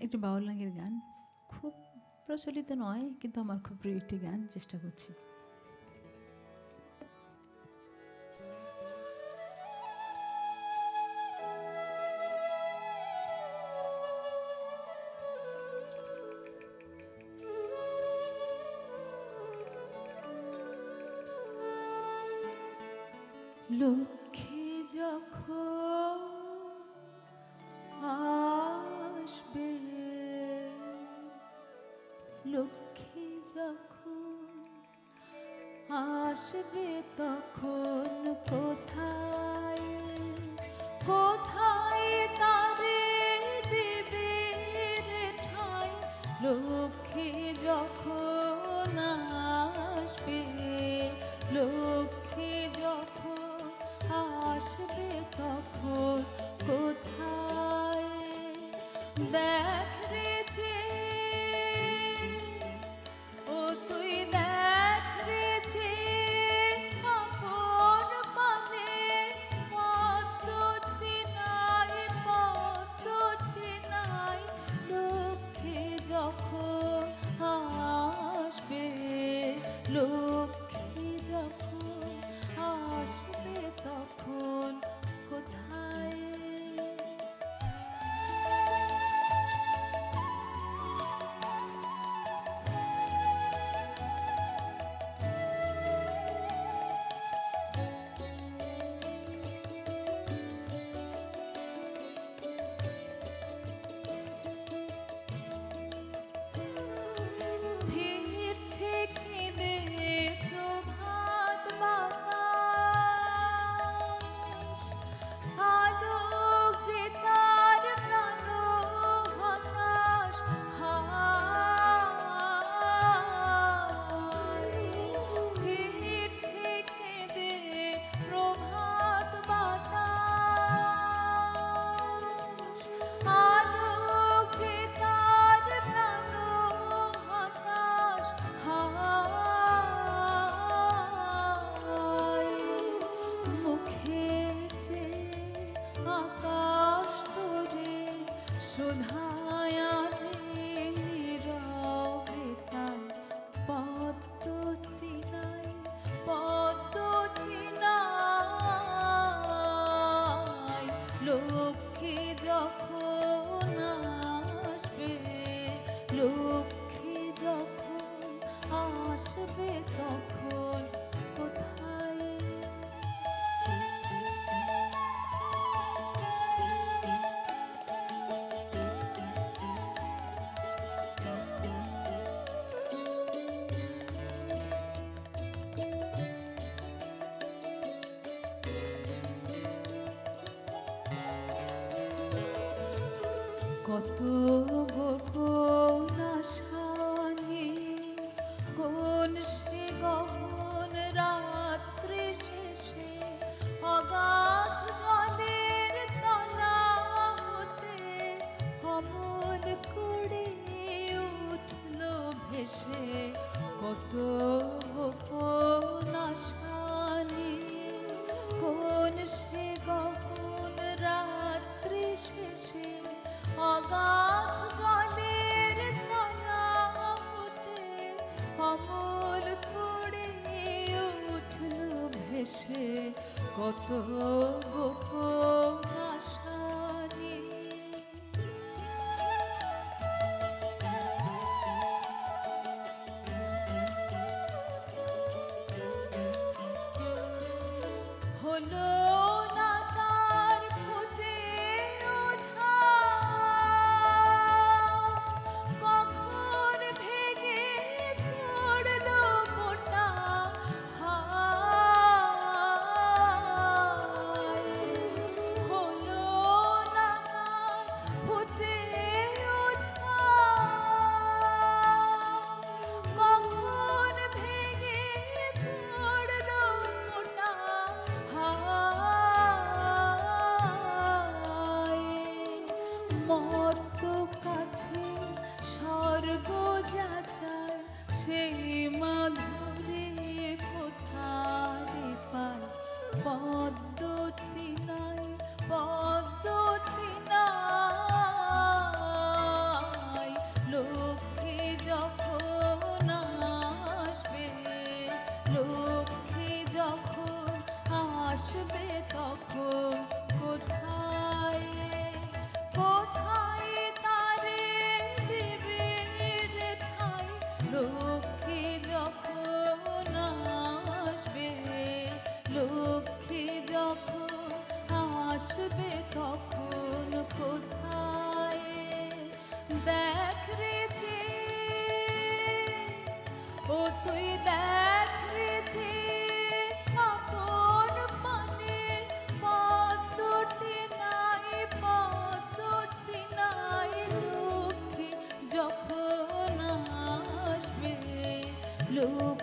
একটি বাউল গানের গান, খুব প্রচলিত নয় কিন্তু আমার খুব প্রিয় একটি গান, চেষ্টা করছি। লক্ষ্মী যখন আসবে, লক্ষ্মী যখন আসবে তখন কোথায় কোথায় তারে দিবে রে ঠাই। লক্ষ্মী যখন আসবে, লক্ষ্মী যখন আসবে তখন কোথায়। দেখ রে যে ও তুই দেখ রে যে আপন পানে পদ্মটি নাই, পদ্মটি নাই। লক্ষ্মী যখন আসবে, লক্ষ্মী যখন আসবে তখন কোথায়। ফিরছে খিদে প্রভাত বাতাস, আলোক যে তার প্রাণ হতাশ। ফিরছে খিদে প্রভাত বাতাস, আলোক যে তার প্রাণ হতাশ। মুখের যে আকাশ তোরে শোধায়া যে নীরবে তাই। পদ্মটি নাই, পদ্মটি নাই। লক্ষ্মী যখন আসবে, লক্ষ্মী যখন আসবে তখন কোথায়। কত গোপন আশা নিয়ে কোন সে গহন রাত্রি শেষে অগাধ জলের তলা হতে অমল করে উঠল ভেসে। কত গোপন আশা নিয়ে কোন সে গহন রাত্রি শেষে অগাধ জলের তলা হতে অমল করে উঠল ভেসে। কত গোপন আশা নিয়ে হলো না তার ফুটে ওঠা, কখন ভেঙে পড়ল মোটা। হায় লোক